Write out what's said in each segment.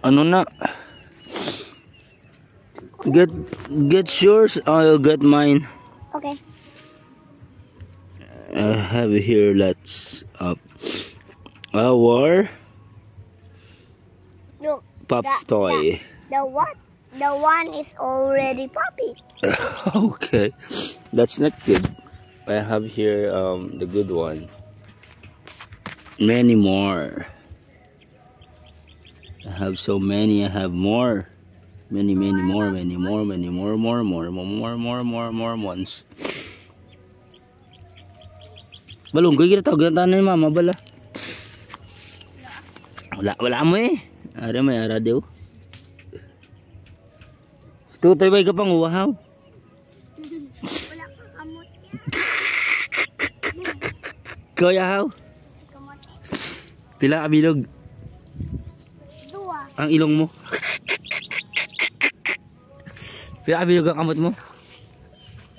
Ano na? Get yours, I'll get mine. Okay. I have here lots of our Look. pop toy. The what? The one is already poppy. Okay, that's not good. I have here the good one. Many more. I have so many. I have more. Many more ones. Balunggoy kita tawag na ni mama bala. Wala mo eh. Ara may ara daw. Tutoy bay ka pang uwahaw. Wala ka kamot. Kaya haw. Kamot. Pila ka bilog? Dua. Ang ilong mo. Pila ka bilog ang kamot mo?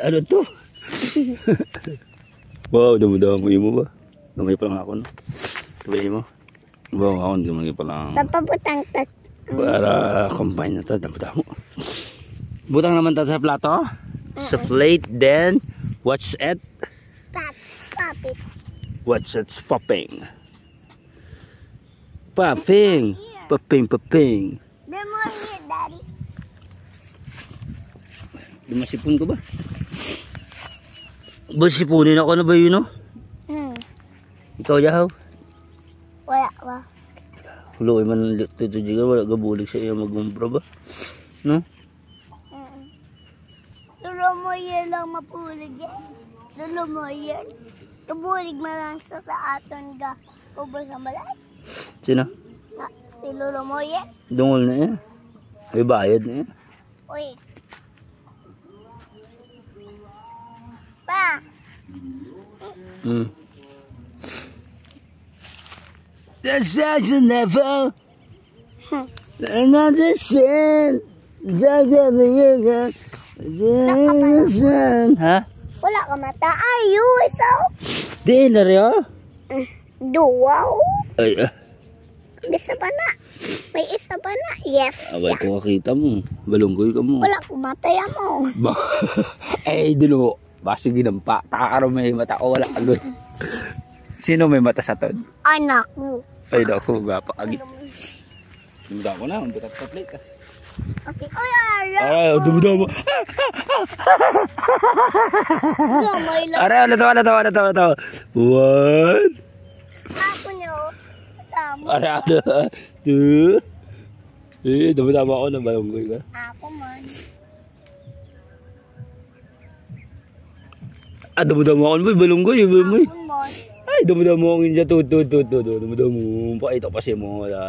Ano to? Wow, damo-damo mo ba? Gamay pa lang ako no. Sabihin mo. Wow, ako gamay pa lang. Papabutang tat. Para combine na to, damo-damo. Butang naman tayo sa plato. Sa plate, then what's it? Pop it. What's it? Popping. Popping. Popping. There more here, Daddy. Dumasipon ko ba? Sipunin ako na ba yun, no? Ikaw, Yahaw? Wala ba? Huloy man dito dyan, wala gabulig sa iyo mag-umbra ba? No? Tulo mo yan lang mapulig yan. Tulo mo yan. Tubulig mo lang sa aton ga. Kubos sa balay. Sino? Si Lolo mo yan. Dungol na yan. May bayad na yan. Wait. Pa. That's such a never. Another sin. Ha? Wala ka mata. Are you so? Di na rin oh. Dua. Ay Isa pa na. May isa pa na. Yes. Abay ko kakita mo. Balunggoy ka mo. Wala ko mataya mo. Eh dulo. Basi ginampa. Takaro may mata o wala agoy. Sino may mata sa ton? Anak mo. Ay dako gapa agi. Dumda ko na. Unti ka plate ka. Okay. Ay, Ay, dumda mo. gamay lang. Aray, ano to. What? Ako nyo. Tama. Aray, two. Eh, dumda mo ako ng balunggoy ka. Ako man. Dumda mo ako ng balunggoy. Ako man. Ay, dumda mo ako ninja. Dumda mo. Ito kasi mo. Baby.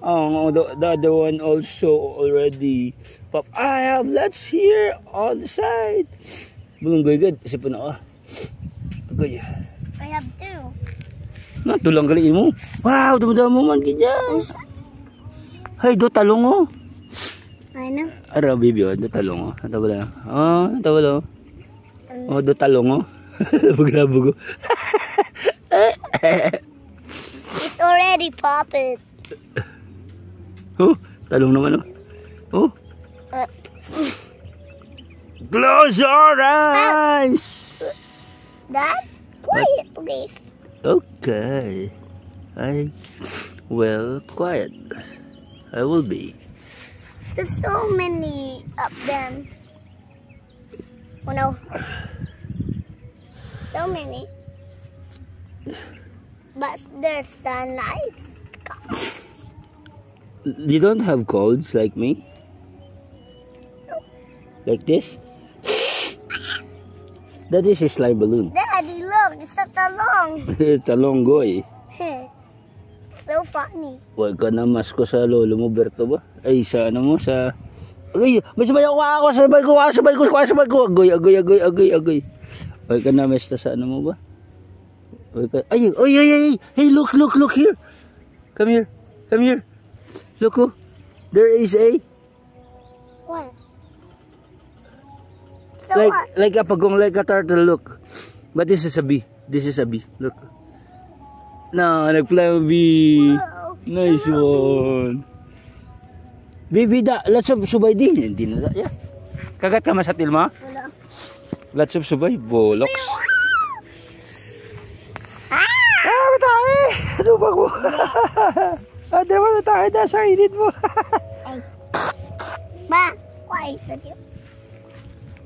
Oh, the other one also already. Pop, I have lots here on the side. Balunggoy good. Sipon ako. Agoy. I have two. Tulang kali mo. Wow, dumda mo man ganyan. Hay, do talong oh. Ano? Ara, baby, do talong oh. Natawala. Oh, natawala. Oh, do talong oh. Buglabog oh. It's already popping. Oh, talong naman oh. Oh. Close your eyes. Dad, quiet please. Okay. Quiet. I will be. There's so many of them. Oh no. So many. But they're so nice. You don't have colds like me? Like this? That is a slime balloon. Daddy, look, it's a talong. Talonggoy. So funny. Huwag ka na masko sa lolo mo, Berto ba? Ay, sa ano mo, sa... Agay, may sabayaw ako, sabay ko. Agoy. Huwag ka na mesta sa ano mo ba? Ay, hey, look here. Come here. Look, oh. There is a... What? So like a pagong, like a turtle, look. But this is a bee. Look. Na, nag-fly ang B. Wow. Nice one. Baby da, lots of subay din. Hindi na da. Yeah. Kagat ka masatil mo? Wala. Lots of subay. Boloks. Ah, matay! Subag mo. Ah, dalawa na tayo na sa init mo. Ma, why is it?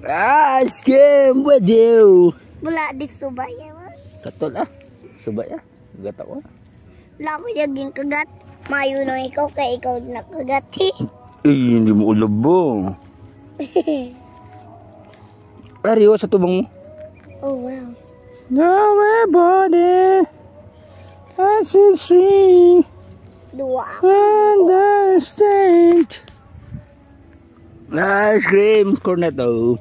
Ah, scam! Wadiw! Wala di subay ma. Katol ah. Subay ah. Gata ko. Wala ko yung kagat. Mayo na ikaw kaya ikaw nakagat. Hindi mo ulabong. Ariyo sa tubang mo. Oh wow. No body. I see Dua. understand. Ice cream cornetto.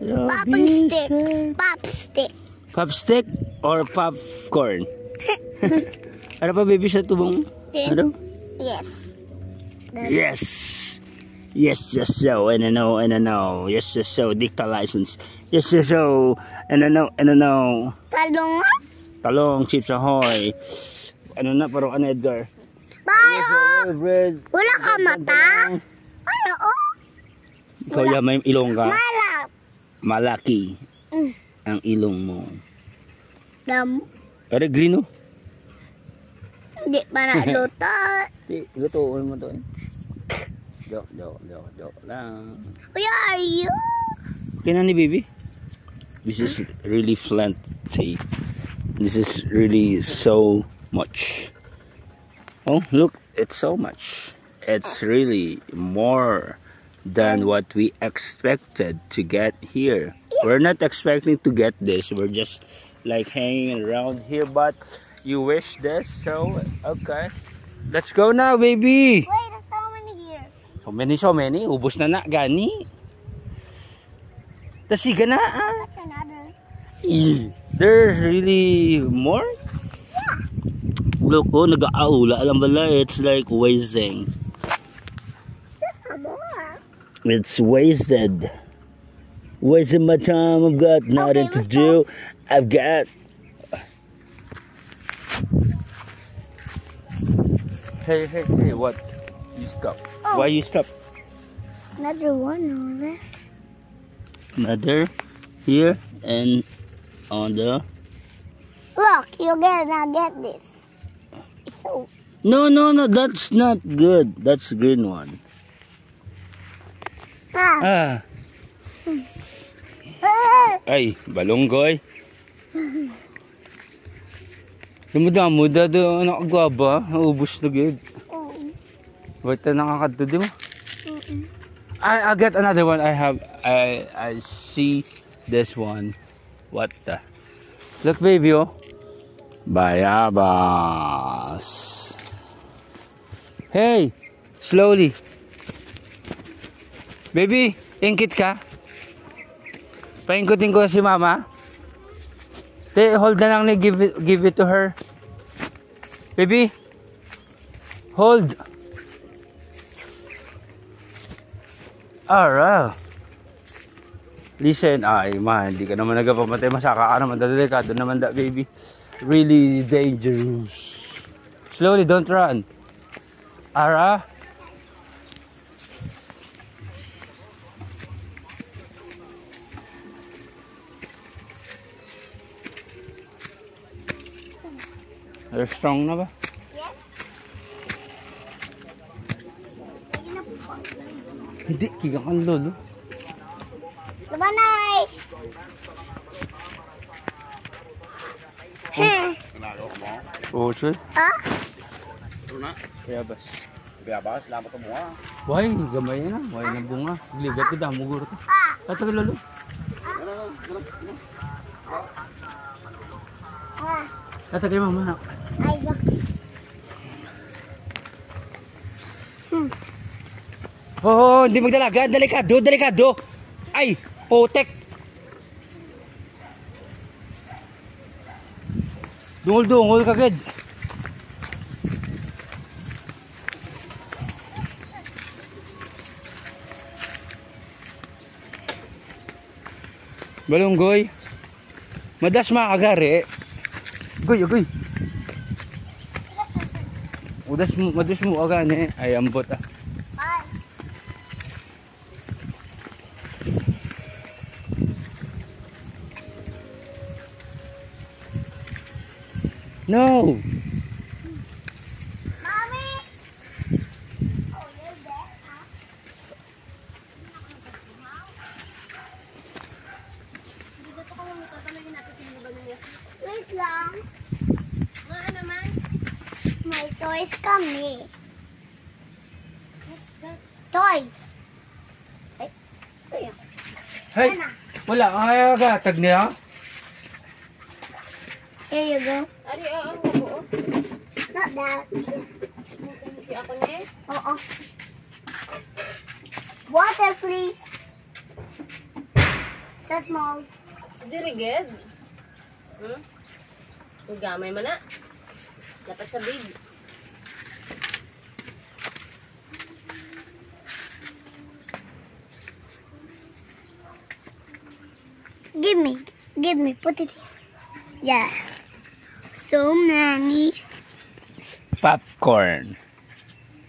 Popping stick. Pop stick. Popstick or popcorn? Ano pa baby sa tubang mo? Ano? Yes. Yes. Yes, so, and I know. Yes, so, dicta license. Yes, so, and I know. Talong nga? Talong, Chips Ahoy. Ano na, parang Edgar. Baro! Bread. Wala ka mata? Ano oh? Ikaw yan, may ilong ka. Malak. Malaki ang ilong mo. Dam. Are green oh? Hindi pa naluto. Lutuin mo to eh. Joke lang. Where are you? Kaya ni baby? This is really plenty. This is really so much. Oh, look, it's so much. It's really more than what we expected to get here. We're not expecting to get this. We're just like hanging around here, but you wish this, so okay. Let's go now, baby. Wait, there's so many here. So many. Ubus na gani. Tasiga na ah. That's another. There's really more? Yeah. Look, oh, nag-aula. Alam bala, it's like wasting. There's some more. It's wasted. Wasting my time. I've got nothing to let's do. I've got... Hey, what? You stop. Oh. Why you stop? Another one over. Another here and on the... Look, you're gonna get this. It's so... No, that's not good. That's the green one. Ah. Ay, balonggoy. Muda do nakagwaba, naubos na gid. Wait, nakakadto di mo. I'll get another one. I see this one. What the? Look, baby, oh. Bayabas. Hey, slowly. Baby, ingkit ka? Paingkutin ko si mama. Hold na lang ni, give it to her. Baby, hold. Alright. Listen, ay man, hindi ka naman nagapamatay, masaka ka naman, delikado naman that baby. Really dangerous. Slowly, don't run. Ara. They're strong na ba? Yes. Hindi, kigang ang lolo. Labanay! Oo, sir. Ha? Bayabas. Bayabas, salamat mo ah. Why, gamay na. Why na bunga. Ligat ka damo guro to. Kato lolo. Kato kay mama. Ay, ba? Oh, hindi magdalaga. Delikado. Ay, potek. Dungol kagad. Balonggoy. Madas makagari. Agoy. Madas mo agane. Ay, ambot ah. Bye. No. Mommy! Oh, you're there, huh? Wait lang. Mga naman. May toys kami. What's that? Toys. Ay, kuya. Hey, wala kaya gatag niya. Here you go. Ari, ang buo. Not that. Hindi ako na eh. Oo. Water, please. So small. Dirigid. Gamay man na. Dapat sa big. Give me, put it here. Yeah. So many. Popcorn.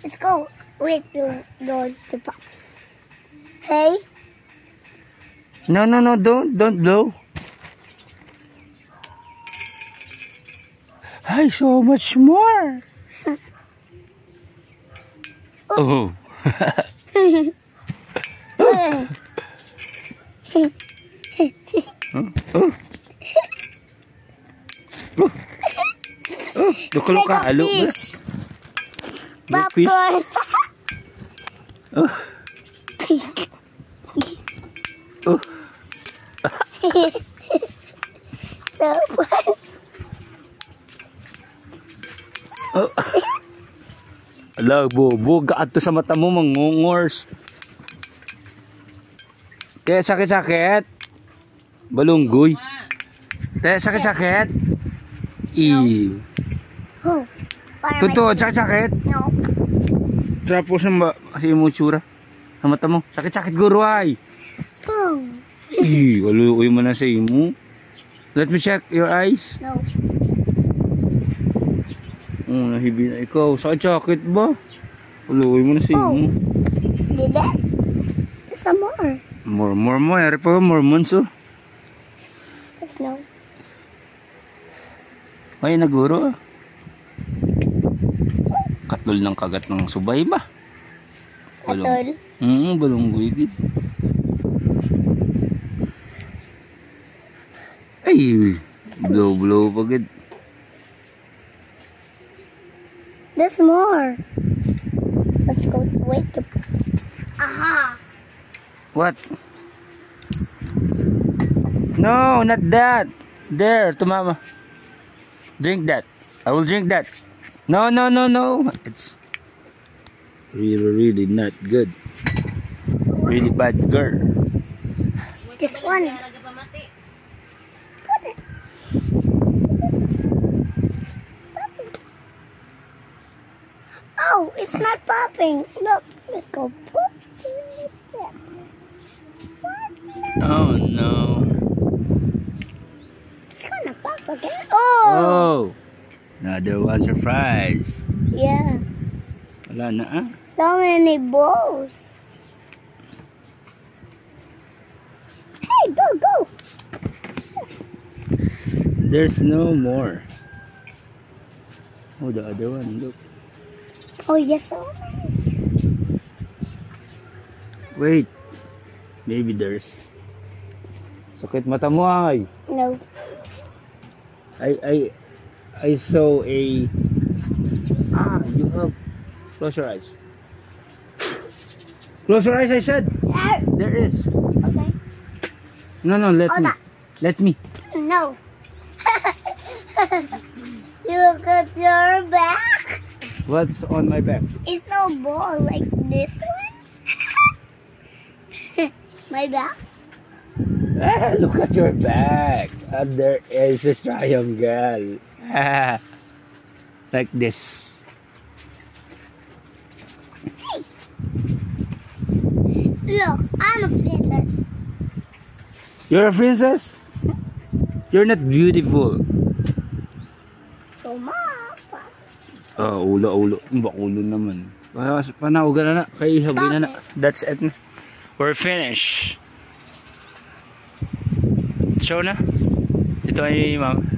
Let's go. Wait, go to pop. Hey, No, don't blow. Hi, so much more. Oh. Luka-luka, like a alo. fish. No fish. Popcorn. Oh. Oh. So fun. Oh. Ala, bobo, gaad to sa mata mo, mangungors. Kaya sakit-sakit. Balunggoy. Kaya sakit-sakit. Ew. Oh, Totoo, sakit-sakit. No. Tapos kasi mo tsura. Sa mata mo. Sakit-sakit guro ay. Boom. Aluoy mo na sa imo. Let me check your eyes. No. Oh, nahibi na ikaw. Sakit-sakit ba? Aluoy mo na sa imo. Did that? There's some more. More. Yari pa more months oh. Let's no. Ay, naguro ah. Katlol ng kagat ng subay ba? Atol. Balunggoy gid. Ay, blow pa gid. There's more. Let's go. Wait. Aha. What? No, not that. There, to mama. Drink that. I will drink that. No. It's really not good. Really bad girl. This one. Put it. Oh, it's not popping. Look, let's go. Oh no. It's gonna pop again. Oh. Oh. Another one surprise. Yeah. Wala na ah. So many balls. Hey, go. There's no more. Oh, the other one, look. Oh, yes, so many. Wait. Maybe there's. Sakit mata mo ay. No. I saw a. You have. Close your eyes. Close your eyes, I said. There is. Okay. No, let me. That. Let me. No. Look at your back. What's on my back? It's no ball like this one. My back. Look at your back. There is a triangle. Like this. Look, I'm a princess. You're a princess? You're not beautiful. Tumapa. Ulo. Bakulo naman. Panawagan na na. Kay habay na na. That's it na. We're finished. Show na. Ito ay ma'am.